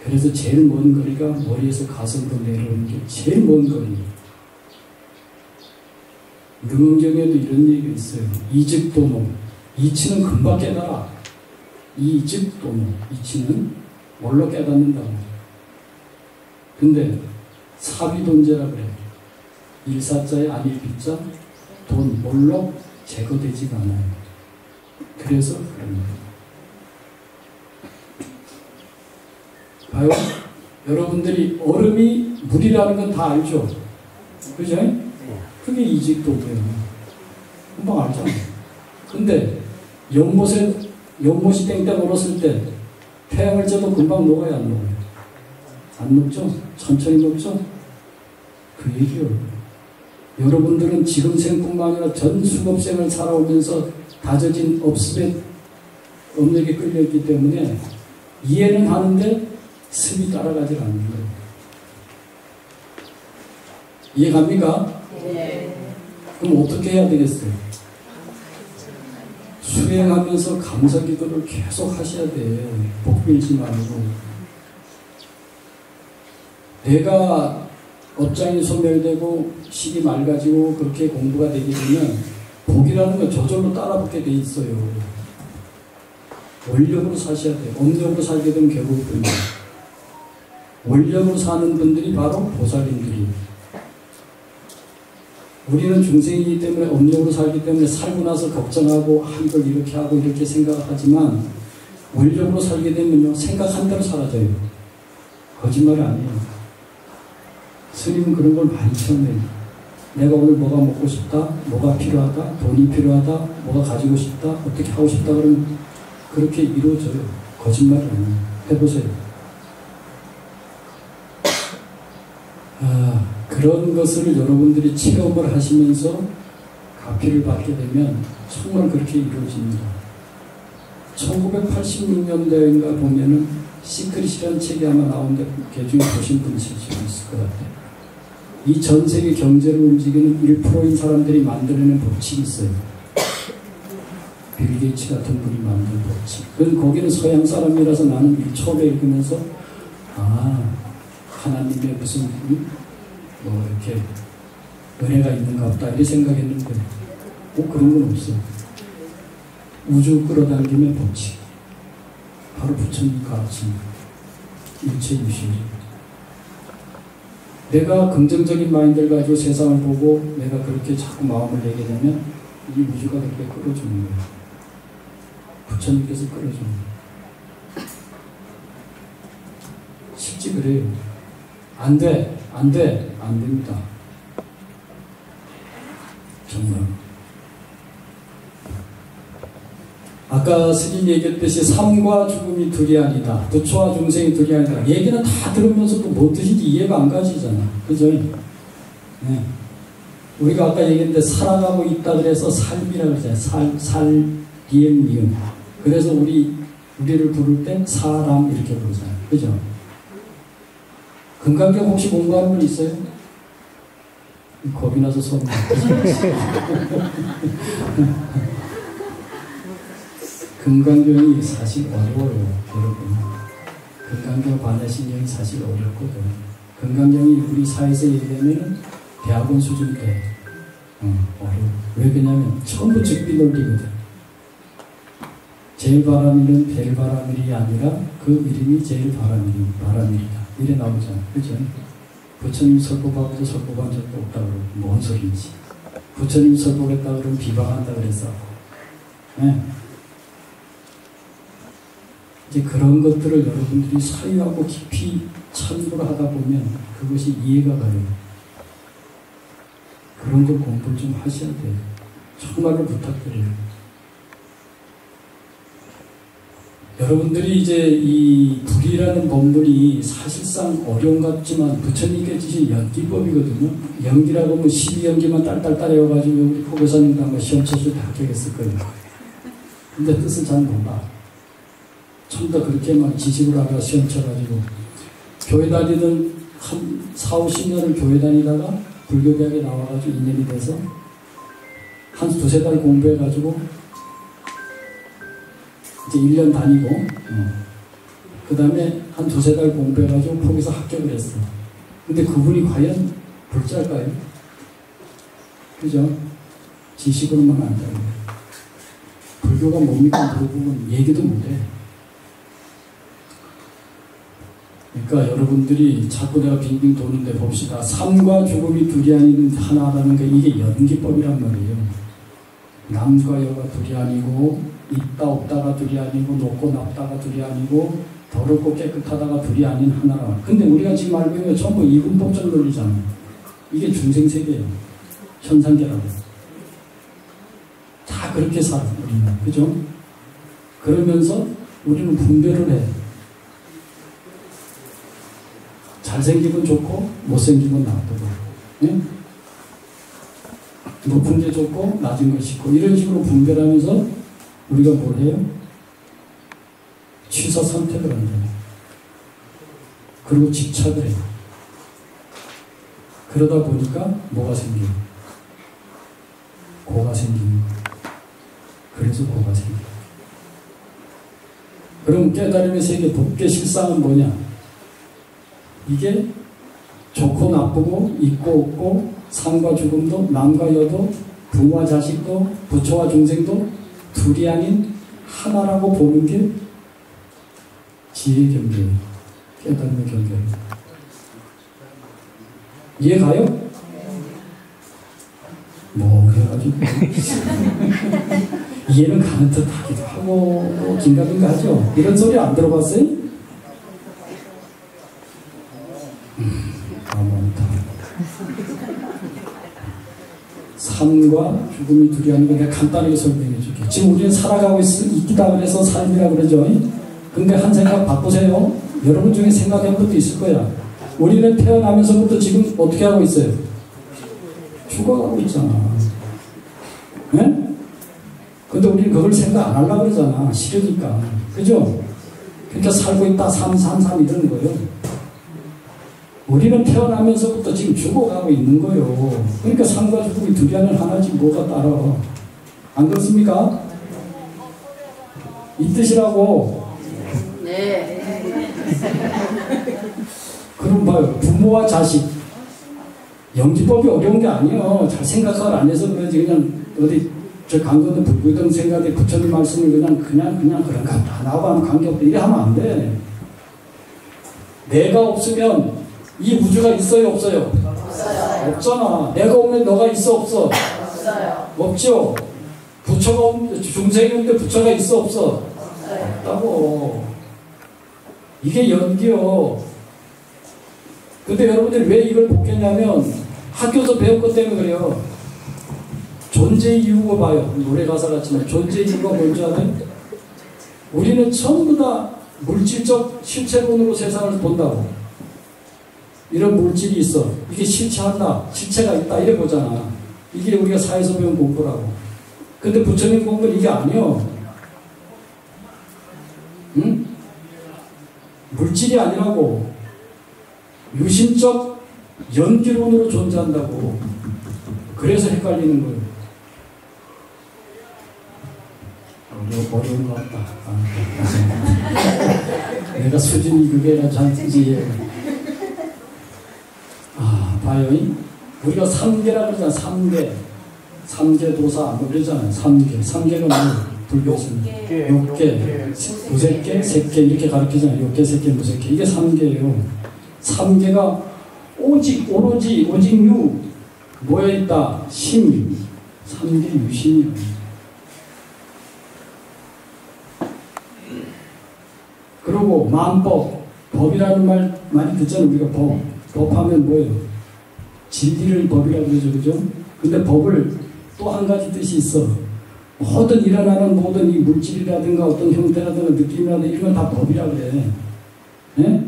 그래서 제일 먼 거리가 머리에서 가슴으로 내려오는 게 제일 먼 거리예요. 능엄경에도 이런 얘기가 있어요. 이즉도노. 이치는 금방 깨달아. 이즉도노. 이치는 뭘로 깨닫는다고. 근데 사비돈제라 그래. 일사자의 안일비자 돈 뭘로 제거되지가 않아요. 그래서 그럽니다. 봐요. 여러분들이 얼음이 물이라는 건 다 알죠? 그죠? 그게 이직도고요. 금방 알잖아. 근데 연못이 땡땡 얼었을 때 태양을 쬐도 금방 녹아야 안 녹아요? 안 녹죠? 천천히 녹죠? 그 얘기요. 여러분들은 지금 생뿐만 아니라 전 수급생을 살아오면서 다져진 업력에 끌려있기 때문에 이해는 하는데 습이 따라가지 않는 거예요. 이해갑니까? 네. 그럼 어떻게 해야 되겠어요? 수행하면서 감사기도를 계속 하셔야 돼. 복 빌지 말고. 내가 업장이 소멸되고 식이 맑아지고 그렇게 공부가 되게 되면 복이라는 건 저절로 따라붙게 돼 있어요. 원력으로 사셔야 돼요. 업력으로 살게 되면 괴로울 뿐이에요. 원력으로 사는 분들이 바로 보살님들이에요. 우리는 중생이기 때문에 업력으로 살기 때문에 살고 나서 걱정하고 이걸 이렇게 하고 이렇게 생각하지만 원력으로 살게 되면요 생각한 대로 사라져요. 거짓말이 아니에요. 스님은 그런 걸 많이 체험해요. 내가 오늘 뭐가 먹고 싶다, 뭐가 필요하다, 돈이 필요하다, 뭐가 가지고 싶다, 어떻게 하고 싶다 그러면 그렇게 이루어져요. 거짓말이 아니에요. 해보세요. 그런 것을 여러분들이 체험을 하시면서 가피를 받게 되면 정말 그렇게 이루어집니다. 1986년대인가 보면은 시크릿이라는 책이 아마 나오는데 개중에 보신 분이 있을 것 같아요. 이 전 세계 경제를 움직이는 1%인 사람들이 만들어낸 법칙이 있어요. 빌 게이츠 같은 분이 만든 법칙. 그건 거기는 서양 사람이라서 나는 처음에 읽으면서 하나님의 무슨 뭐 이렇게 은혜가 있는가 보다 이렇게 생각했는데 그런 건 없어요. 우주 끌어당김의 법칙. 바로 부처님 가르침. 일체유심입니다. 내가 긍정적인 마인드를 가지고 세상을 보고 내가 그렇게 자꾸 마음을 내게 되면 이 우주가 그렇게 끌어주는 거예요. 부처님께서 끌어주는 거예요. 실제 그래요. 안 돼, 안 돼, 안 됩니다. 정말. 아까 스님 얘기했듯이 삶과 죽음이 둘이 아니다. 부처와 중생이 둘이 아니다. 얘기는 다 들으면서도 뭐 뜻인지 이해가 안 가지잖아. 그죠? 네. 우리가 아까 얘기했는데 살아가고 있다 그래서 삶이라고 그러잖아요. 리엠 미음. 그래서 우리를 부를 때 사람 이렇게 부르잖아요. 그죠? 금강경 혹시 공부하는 분 있어요? 겁이 나서 손 금강경이 사실 어려워요, 여러분. 금강경 반야신경이 사실 어렵거든. 금강경이 우리 사회에서 얘기하면 대학원 수준 때 어려워. 왜 그러냐면 전부 즉비 논리거든. 제일 바람일은 별 바람일이 아니라 그 이름이 제일 바람일이다. 이래 나오잖아. 그죠? 부처님 설법하고도 설법한 적도 없다고 그러고 뭔 소리인지. 부처님 설법했다 그러면 비방한다 그랬어. 네. 이제 그런 것들을 여러분들이 사유하고 깊이 참고를 하다 보면 그것이 이해가 가요. 그런 거 공부를 좀 하셔야 돼요. 정말로 부탁드려요. 여러분들이 이제 이 불이라는 법문이 사실상 어려운 것 같지만 부처님께 주신 연기법이거든요. 연기라고 하면 12연기만 딸딸 외워가지고 우리 포교사님도 아마 시험 쳤을 때 합격했을 거예요. 근데 뜻은 잘 몰라. 전부 다 그렇게 막 지식을 하다가 시험 쳐가지고 교회 다니던 한 4, 50년을 교회 다니다가 불교대학에 나와가지고 2년이 돼서 한 두세 달 공부해가지고 이제 1년 다니고 그 다음에 한 두세 달 공부해가지고 거기서 합격을 했어. 근데 그분이 과연 불자일까요? 그죠? 지식으로만 안 돼요. 불교가 뭡니까 물어보면 얘기도 못해. 그러니까 여러분들이 자꾸 내가 빙빙 도는데 봅시다. 삶과 죽음이 둘이 아닌 하나라는 게 이게 연기법이란 말이에요. 남과 여가 둘이 아니고 있다 없다가 둘이 아니고 높고 낮다가 둘이 아니고 더럽고 깨끗하다가 둘이 아닌 하나라. 근데 우리가 지금 알고 있는 게 전부 이분법적 논리잖아요. 이게 중생세계예요. 현상계라고. 다 그렇게 살아 우리는. 그죠? 그러면서 우리는 분별을 해. 잘생기면 좋고 못생기면 나쁘고, 네? 높은 게 좋고 낮은 게 싫고 이런 식으로 분별하면서 우리가 뭘 해요? 취사 선택을 한다. 그리고 집착을 해요. 그러다 보니까 뭐가 생겨요? 고가 생깁니다. 그래서 고가 생겨요. 그럼 깨달음의 세계 법계 실상은 뭐냐? 이게 좋고 나쁘고 있고 없고 삶과 죽음도 남과 여도 부모와 자식도 부처와 중생도 둘이 아닌 하나라고 보는 게 지혜의 경계예요. 깨달음의 경계예요. 이해 가요? 뭐 해가지고 이해는 가는 듯 하기도 하고 뭐 긴가민가 하죠. 이런 소리 안 들어봤어요? 삶과 죽음이 둘이 아닌 거 내가 간단하게 설명해 줄게요. 지금 우리는 살아가고 있다 그래서 삶이라고 그러죠. 근데 한 생각 바꾸세요. 여러분 중에 생각한 것도 있을 거야. 우리는 태어나면서부터 지금 어떻게 하고 있어요? 죽어가고 있잖아. 예? 근데 우리는 그걸 생각 안 하려고 그러잖아. 싫으니까. 그죠? 그러니까 살고 있다, 삼 이러는 거예요. 우리는 태어나면서부터 지금 죽어가고 있는 거예요. 그러니까 삶과 죽음이 둘이 아니라 하나지 뭐가 따라. 안 그렇습니까? 이 뜻이라고. 네. 그럼 봐요. 부모와 자식. 영지법이 어려운 게 아니에요. 잘 생각을 안 해서 그러지. 그냥 어디 저 강건도 불구동 생각에 부처님 말씀을 그냥 그런가 보다. 나하고 하면 관계없다. 이래 하면 안 돼. 내가 없으면 이 우주가 있어요, 없어요? 없어요. 없잖아. 내가 오면 너가 있어, 없어? 없어요. 없죠? 부처가 없는데, 중생이 없는데 부처가 있어, 없어? 없어요. 없다고. 이게 연기요. 근데 여러분들이 왜 이걸 보겠냐면 학교에서 배운 것 때문에 그래요. 존재 이유가 봐요. 노래 가사 같지만 존재 이유가 뭔지 알아요? 우리는 전부 다 물질적 실체론으로 세상을 본다고. 이런 물질이 있어. 이게 실체한다. 실체가 있다. 이래 보잖아. 이게 우리가 사회에서 배운 공부라고. 근데 부처님 공부는 이게 아니요. 응? 물질이 아니라고. 유심적 연기론으로 존재한다고. 그래서 헷갈리는 거예요. 어려운 것 같다. 내가 수준이 그게라 잔지. 봐요. 우리가 3계라 그러잖아. 3계 도사 뭐 그러잖아요. 3계가 뭐 불교에서는 6계, 무색계, 색계 이렇게 가르치잖아요. 6계, 색계, 무색계. 이게 3계예요. 3계가 오직 유 뭐에 있다? 심. 3계 유심이에요. 그리고 만법, 법이라는 말 많이 듣잖아요. 우리가 법하면 뭐예요? 진리를 법이라고 그러죠. 그죠? 근데 법을 또 한 가지 뜻이 있어. 모든 일어나는 모든 이 물질이라든가 어떤 형태라든가 느낌이라든가 이런 건 다 법이라고 그래. 네?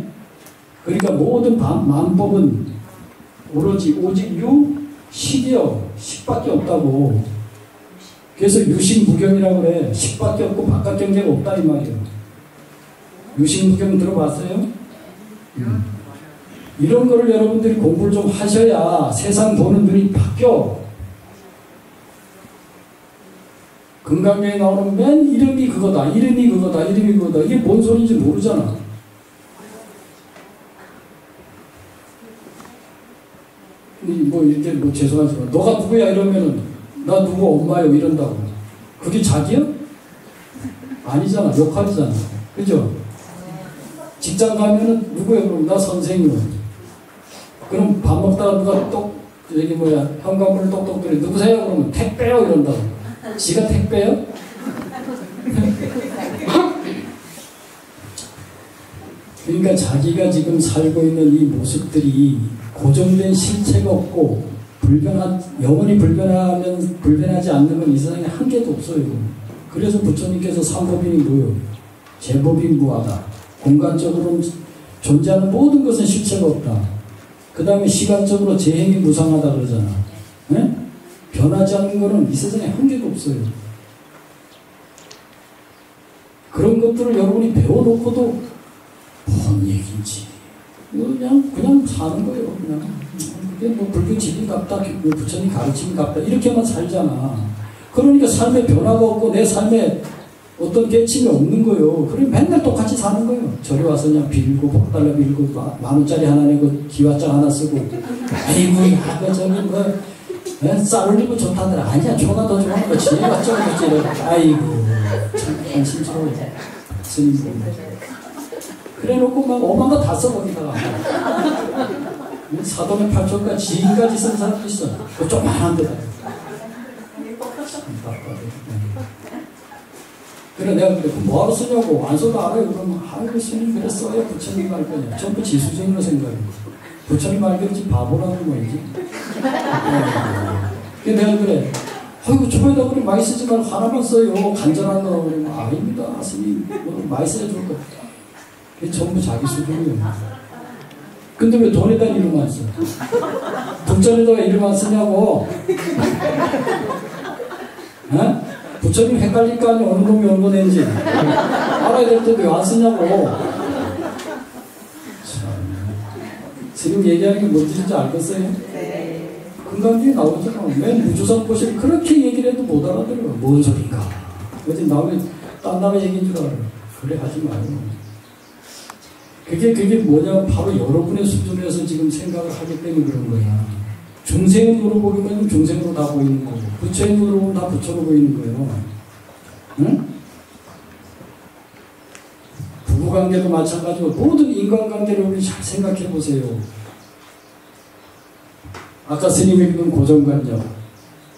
그러니까 모든 만법은 오직 유, 식이요. 식밖에 없다고. 그래서 유식무경이라고 그래. 식밖에 없고 바깥 경계가 없다 이 말이에요. 유식무경 들어봤어요? 이런 거를 여러분들이 공부를 좀 하셔야 세상 보는 눈이 바뀌어. 금강경에 나오는 맨 이름이 그거다. 이게 뭔 소리인지 모르잖아. 뭐 이렇게 뭐 죄송하지만 너가 누구야 이러면은 나 누구 엄마요 이런다고. 그게 자기야? 아니잖아. 역할이잖아. 그죠? 직장 가면은 누구야? 그럼 나 선생이요. 그럼 밥 먹다가 누가 현관문을 똑똑 들이 누구세요? 그러면 택배요 이런다고. 지가 택배요? 그러니까 자기가 지금 살고 있는 이 모습들이 고정된 실체가 없고 영원히 불변하지 않는 건 이 세상에 한 개도 없어요. 그래서 부처님께서 삼법인이 뭐예요? 제법인 무하다. 공간적으로 존재하는 모든 것은 실체가 없다. 그 다음에 시간적으로 재행이 무상하다 그러잖아. 네? 변하지 않는 거는 이 세상에 한 개도 없어요. 그런 것들을 여러분이 배워놓고도 뭔 얘기인지 그냥 사는 거예요. 그냥 그게 뭐 불교 지금 같다, 부처님 가르침 같다 이렇게만 살잖아. 그러니까 삶에 변화가 없고 내 삶에 어떤 깨침이 없는 거예요. 그럼 맨날 똑같이 사는 거예요. 저리 와서 그냥 빌고 복달러 빌고 10,000원짜리 하나 내고 기와장 하나 쓰고 아이고 야 저기 뭐 쌀 올리고 좋다더라. 아니야 초가 더 좋은 거 지혜가 쩌고 아이고 참 안심스러워. 스님 그래 놓고 막 오만 거 다 써버리다가 사돈의 8촌까지 지인까지 쓴 사람도 있어. 그 조그만한 데다. 그래 내가 그래 뭐하러 쓰냐고. 안 써도 알아요. 그러면 아이고 스님 그래 써야 부처님 말 거냐. 전부 지수적으로 생각해. 부처님 말 거지 바보라는 거지. 그래 내가 그래 아이고 초에다 그래 많이 쓰지 말고 하나만 써요. 간절한 거. 그러면 아닙니다 스님 많이 써야 좋을 것 같다. 그게 전부 자기 수준이에요. 근데 왜 돈에다 이름 안 써? 돈전에다가 이름 안 쓰냐고. 부처님 헷갈릴 거 아니야. 어느 놈이 어느 놈인지 알아야 될 텐데 왜 안 쓰냐고. 지금 얘기하는 게 뭔지 알겠어요? 네. 금강경에 나오잖아. 맨 무주선보실 그렇게 얘기를 해도 못 알아들어요. 뭔 소리인가. 어디 나오면 딴 나라 얘기인 줄 알아요. 그래 하지 마요. 그게 뭐냐, 바로 여러분의 수준에서 지금 생각을 하기 때문에 그런 거야. 중생의 눈으로 보면 중생으로 다 보이는 거고, 부처의 눈으로 보면 다 부처로 보이는 거예요. 응? 부부관계도 마찬가지고, 모든 인간관계를 우리 잘 생각해 보세요. 아까 스님이 그런 고정관념,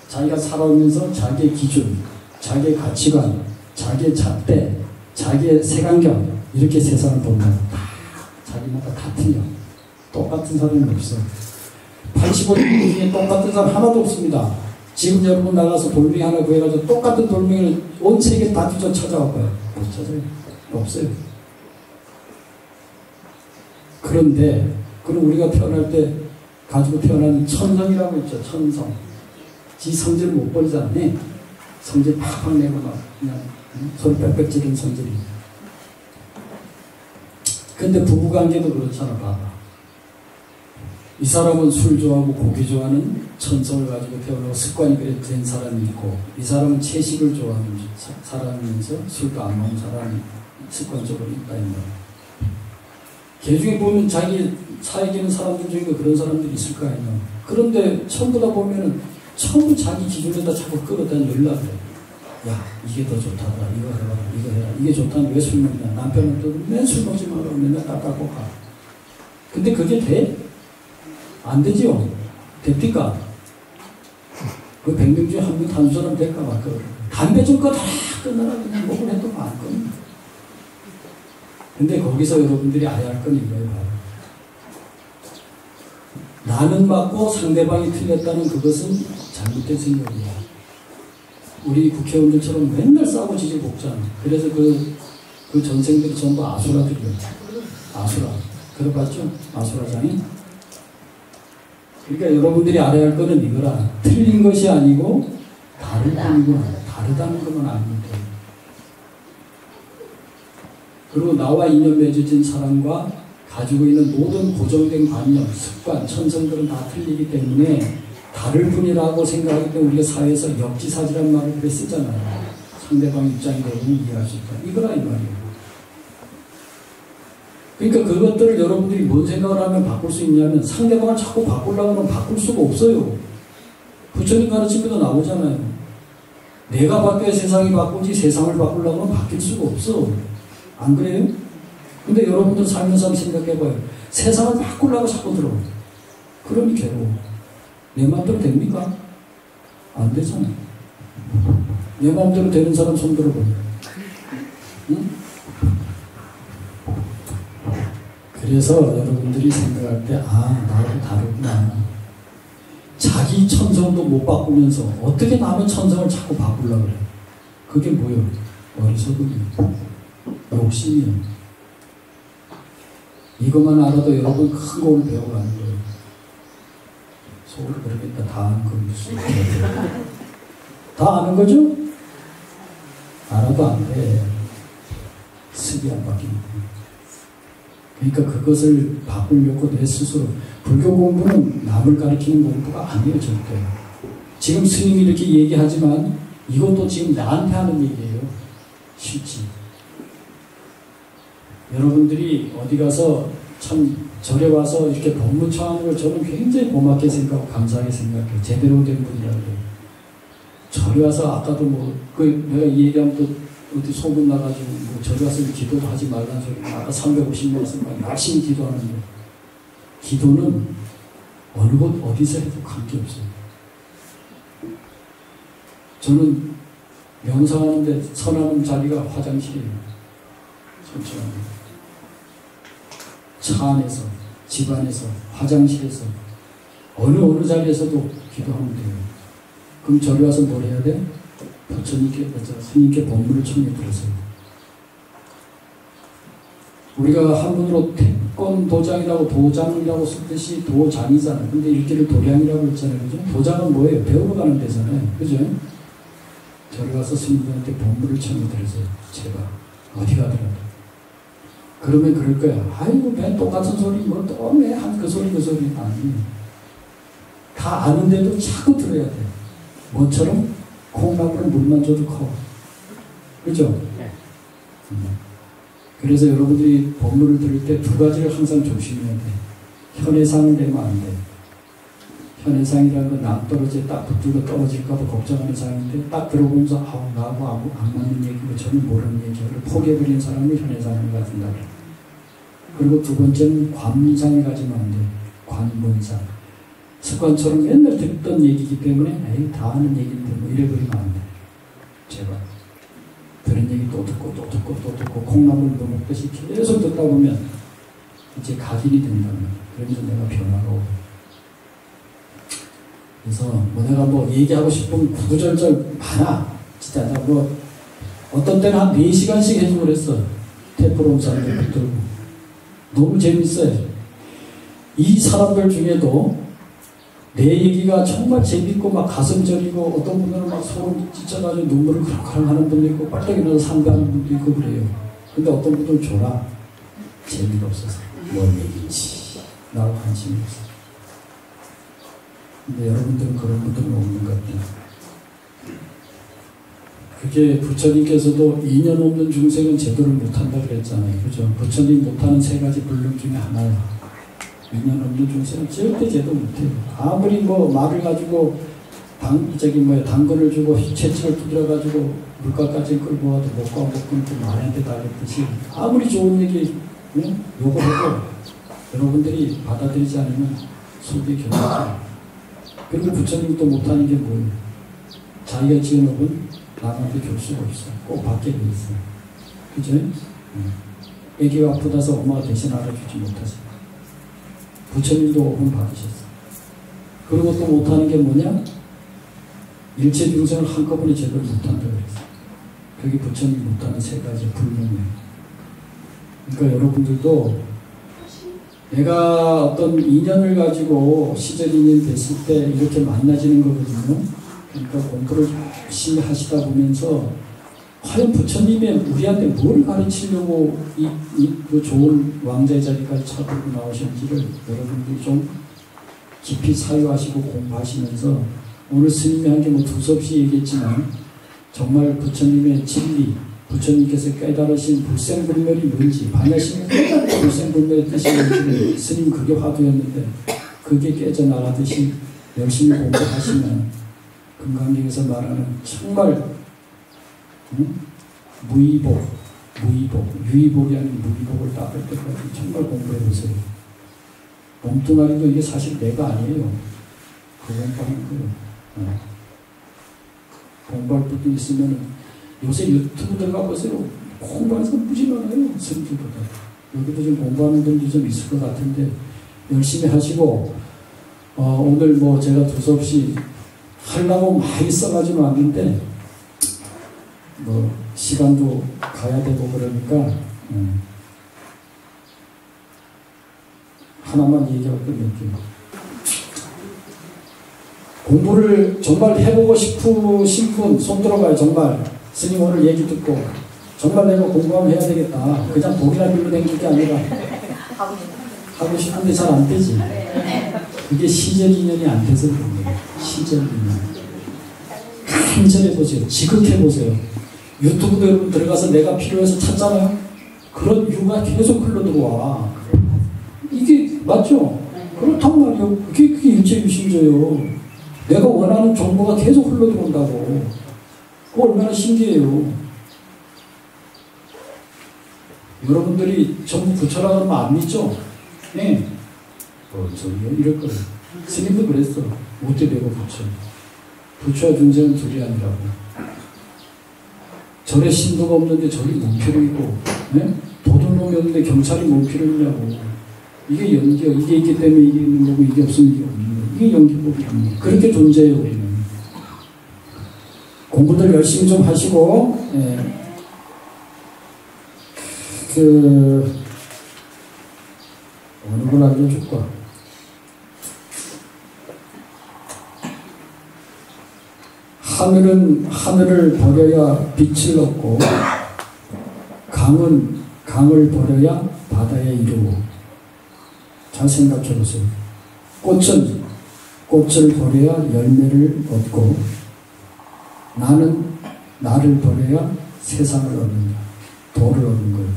자기가 살아오면서 자기의 기준, 자기의 가치관, 자기의 잣대, 자기의 색안경, 이렇게 세상을 본다. 자기마다 다 틀려. 똑같은 사람이 없어. 85년 중에 똑같은 사람 하나도 없습니다. 지금 여러분 나가서 돌멩이 하나 구해가지고 똑같은 돌멩이를 온 세계 다 뒤져 찾아와봐요. 못 찾아요. 없어요. 그런데 그럼 우리가 태어날 때 가지고 태어난 천성이라고 있죠. 천성. 지 성질을 못 버리지 않네. 성질 팍팍 내고 막 그냥 소리 빽빽 지르는 성질이. 근데 부부관계도 그렇잖아. 봐봐. 이 사람은 술 좋아하고 고기 좋아하는 천성을 가지고 태어나고 습관이 그래 된 사람이 있고, 이 사람은 채식을 좋아하는 사람이면서 술도 안 먹는 사람이 습관적으로 있다. 개 중에 보면 자기 사이기는 사람들 중에 그런 사람들이 있을 거 아니야. 그런데 전부 다 보면은 전부 자기 기준에다 자꾸 끌어다 연락을 해. 야, 이게 더 좋다더라. 이거 해라. 이거 해라. 이게 좋다는 왜 술 먹냐. 남편한테도 맨 술 먹지 말라고 맨날 깎아고 가. 근데 그게 돼? 안 되죠? 됩니까? 그 100명 중에 한 명 단순하면 될까 말까. 담배 좀 꺼 다 끊어라. 그냥 먹을 해도 안 끊어. 근데 거기서 여러분들이 알아야 할 건 이거예요. 나는 맞고 상대방이 틀렸다는 그것은 잘못된 생각이야. 우리 국회의원들처럼 맨날 싸우고 지지 볶잖아. 그래서 그 전생들이 전부 아수라들이에요. 아수라. 들어봤죠? 아수라장이? 그러니까 여러분들이 알아야 할 거는 이거라. 틀린 것이 아니고 다를 뿐이고 다르다는 것만 알면 돼요. 그리고 나와 인연 맺어진 사람과 가지고 있는 모든 고정된 관념, 습관, 천성들은 다 틀리기 때문에 다를 뿐이라고 생각하기 때문에 우리가 사회에서 역지사지란 말을 그렇게 쓰잖아요. 상대방 입장이 되면 이해할 수 있다. 이거라 이 말이에요. 그러니까 그것들을 여러분들이 뭔 생각을 하면 바꿀 수 있냐면, 상대방을 자꾸 바꾸려고 하면 바꿀 수가 없어요. 부처님 가르침에도 나오잖아요. 내가 바뀌어야 세상이 바꾸지 세상을 바꾸려고 하면 바뀔 수가 없어. 안 그래요? 근데 여러분들 살면서 한번 생각해봐요. 세상을 바꾸려고 자꾸 들어. 그러니 괴로워. 내 마음대로 됩니까? 안 되잖아요. 내 마음대로 되는 사람 손 들어봐요. 응? 그래서 여러분들이 생각할 때, 아, 나하고 다르구나. 자기 천성도 못 바꾸면서 어떻게 남의 천성을 자꾸 바꾸려고 그래. 그게 뭐예요? 어리석음이에요. 욕심이에요. 이것만 알아도 여러분 큰 거 오늘 배워가는 거예요. 속을 그러겠다. 다 아는 거 무슨 다 아는 거죠? 알아도 안 돼. 습이 안 바뀌는 거예요. 그러니까 그것을 바꾸려고 내 스스로, 불교 공부는 남을 가르치는 공부가 아니에요. 절대. 지금 스님이 이렇게 얘기하지만 이것도 지금 나한테 하는 얘기예요. 쉽지. 여러분들이 어디 가서 참 절에 와서 이렇게 법문청하는 걸 저는 굉장히 고맙게 생각하고 감사하게 생각해요. 제대로 된 분이라고. 절에 와서 아까도 내가 이 얘기하면 또 어디 소문 나가지고 절에 와서 기도도 하지 말라는 소리. 아까 350명 있으면 열심히 기도하는데, 기도는 어느 곳 어디서 해도 관계없어요. 저는 명상하는데 선하는 자리가 화장실이에요. 천천히. 차 안에서, 집 안에서, 화장실에서, 어느 자리에서도 기도하면 돼요. 그럼 저리 와서 뭘 해야 돼? 부처님께, 스님께 법문을 청해 들으세요. 우리가 한문으로 태권 도장이라고 도장이라고 쓰듯이 도장이잖아요. 근데 읽기를 도량이라고 했잖아요. 그죠? 도장은 뭐예요? 배우러 가는 데잖아요. 그죠? 저리 가서 스님들한테 법물을 청해드리세요. 제발 어디 가더라도. 그러면 그럴 거야. 아이고 맨 똑같은 소리 뭐 또 매 한 그 소리 아니. 다 아는데도 자꾸 들어야 돼. 뭐처럼 콩나물은 물만 줘도 커. 그죠? 그래서 여러분들이 법문을 들을 때 두 가지를 항상 조심해야 돼. 현해상을 내면 안 돼. 현해상이라는 건 낭떠러지에 딱 붙들고 떨어질까봐 걱정하는 상인데 딱 들어보면서 나하고 안 맞는 얘기고 전혀 모르는 얘기를 포기해버리는 사람이 현해상을 가진다. 그리고 두 번째는 관상에 가지면 안 돼. 관문상. 습관처럼 맨날 듣던 얘기이기 때문에 에이 다 아는 얘기인데 뭐 이래버리면 안 돼. 제발. 들은 얘기 또 듣고 또 듣고 또 듣고 콩나물도 먹듯이 계속 듣다 보면 이제 각인이 된다는 거예요. 그러면서 내가 변화가 오고. 그래서 뭐 내가 뭐 얘기하고 싶은 구구절절 많아. 진짜 뭐 어떤 때는 한 4시간씩 해주고 그랬어. 테프로 사람들 붙들고. 너무 재밌어요. 이 사람들 중에도 내 얘기가 정말 재밌고 막 가슴 저리고 어떤 분들은 막 소름 끼쳐가지고 눈물을 그럭그럭 하는 분도 있고 빨리 일어나서 상대하는 분도 있고 그래요. 근데 어떤 분들은 졸아. 재미가 없어서 뭔 얘기인지 나하고 관심이 없어. 근데 여러분들은 그런 분들은 없는 것 같아요. 그게 부처님께서도 인연 없는 중생은 제도를 못한다 그랬잖아요. 그죠? 부처님 못하는 3가지 불능 중에 하나예요. 인연 없는 중생은 절대 제도 못해요. 아무리 뭐 말을 가지고 당근을 주고 채찍을 두드려가지고 물가까지 끌고 와도 먹고 안 먹고 그 말한테 달렸듯이 아무리 좋은 얘기 요거 하고 여러분들이 받아들이지 않으면 속이 겨워져요. 그리고 부처님도 못하는 게 뭐예요? 자기가 지은 업은 남한테 줄 수가 없어. 꼭 받게 돼 있어. 그죠? 애기가 아프다서 엄마가 대신 알아주지 못하지. 부처님도 업은 받으셨어. 그리고 또 못하는 게 뭐냐? 일체 중생을 한꺼번에 제대로 못한다 그랬어. 그게 부처님 못하는 3가지 불명이에요. 그러니까 여러분들도 내가 어떤 인연을 가지고 시절 인연 됐을 때 이렇게 만나지는 거거든요. 그러니까 공부를 열심히 하시다 보면서 과연 부처님이 우리한테 뭘 가르치려고 그 좋은 왕자의 자리까지 찾고 나오셨는지를 여러분들이 좀 깊이 사유하시고 공부하시면서 오늘 스님이 한 게 뭐 두서없이 얘기했지만 정말 부처님의 진리, 부처님께서 깨달으신 불생불멸이 뭔지, 반야심의 불생불멸의 뜻이 뭔지 스님 그게 화두였는데 그게 깨져나가듯이 열심히 공부하시면 금강경에서 말하는 정말 유의복이 아닌 무의복을 닦을 때까지 정말 공부해보세요. 몸뚱아리도 이게 사실 내가 아니에요. 그 공부하는 거예요. 공부할 것도 있으면 요새 유튜브 들어가 보세요. 공부하는 사람 무지 많아요. 스님들보다. 여기도 좀 공부하는 분들이 좀 있을 것 같은데 열심히 하시고 오늘 뭐 제가 두서없이 하려고 많이 써가지고 왔는데 뭐 시간도 가야 되고 그러니까 하나만 얘기하고 끝낼게요. 공부를 정말 해보고 싶으신 분 손 들어가요. 정말 스님 오늘 얘기 듣고 정말 내가 공부하면 해야 되겠다. 그냥 독이나 빌로 댕길 게 아니라 하고 싶은데 잘 안 되지. 그게 시절 인연이 안 돼서 그런 거예요. 시절 인연. 간절해보세요. 지극해보세요. 유튜브도 여러분 들어가서 내가 필요해서 찾잖아요. 그런 이유가 계속 흘러들어와. 이게 맞죠? 그렇단 말이에요. 그게 일체유심조예요. 내가 원하는 정보가 계속 흘러들어온다고. 그거 얼마나 신기해요. 여러분들이 전부 부처라 그러면 안 믿죠? 네. 저기요? 이럴 거예요. 스님도 그랬어. 어떻게 내가 부처? 부처와 중생은 둘이 아니라고. 절에 신도가 없는데 절이 뭔 필요이고, 네? 도둑놈이 없는데 경찰이 뭔 필요이냐고. 이게 연기야. 이게 있기 때문에 이게 있는 거고, 이게 없으면 이게 없는 거고. 이게 연기법이야. 그렇게 존재해요, 우리는. 공부들 열심히 좀 하시고, 어느 걸 알려줄까? 하늘은 하늘을 버려야 빛을 얻고 강은 강을 버려야 바다에 이르고. 잘 생각해 보세요. 꽃은 꽃을 버려야 열매를 얻고 나는 나를 버려야 세상을 얻는다. 도를 얻는 거예요.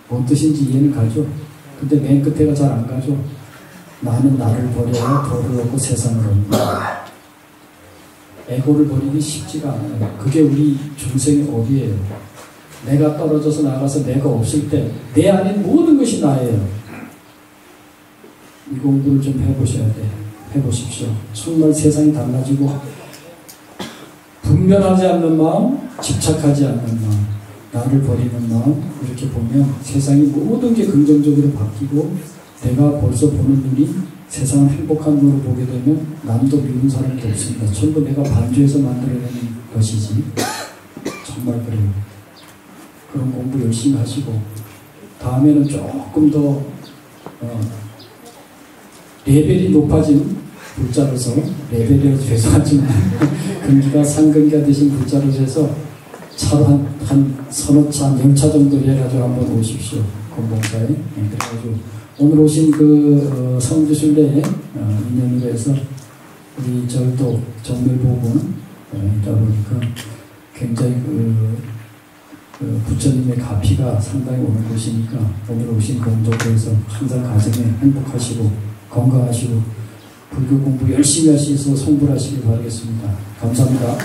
뭔 뜻인지 이해는 가죠? 근데 맨 끝에가 잘 안 가죠? 나는 나를 버려야 도를 얻고 세상을 얻는다. 에고를 버리기 쉽지가 않아요. 그게 우리 중생의 업이에요. 내가 떨어져서 나가서 내가 없을 때 내 안에 모든 것이 나예요. 이 공부를 좀 해보셔야 돼. 해보십시오. 정말 세상이 달라지고 분별하지 않는 마음, 집착하지 않는 마음, 나를 버리는 마음, 이렇게 보면 세상이 모든 게 긍정적으로 바뀌고 내가 벌써 보는 눈이 세상을 행복한 눈으로 보게 되면 남도 미운 사람도 없습니다. 전부 내가 반주해서 만들어내는 것이지. 정말 그래요. 그런 공부 열심히 하시고 다음에는 조금 더 레벨이 높아진 불자로서, 레벨이 죄송하지만 근기가 상근기가 되신 불자로서 해서 차로 한 서너 차, 10차 정도 해가지고 한번 오십시오. 건봉사에. 그래가지고 오늘 오신 그 성주순례에 인연으로 해서 우리 절도 정밀복음 있다 보니까 굉장히 부처님의 가피가 상당히 오는 곳이니까 오늘 오신 공덕에 서 항상 가정에 행복하시고 건강하시고 불교 공부 열심히 하셔서 성불하시길 바라겠습니다. 감사합니다.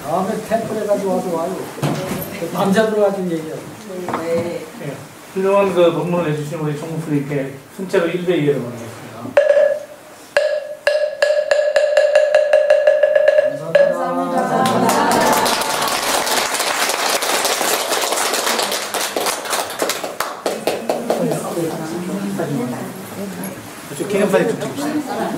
다음에 템플에 가지고 와요. 남자들어 가지고 얘기하고. 네. 훌륭한 그 법문을 해주신 우리 총무님께 순체로 1대2로 만났습니다. 기념사진 좀 찍읍시다.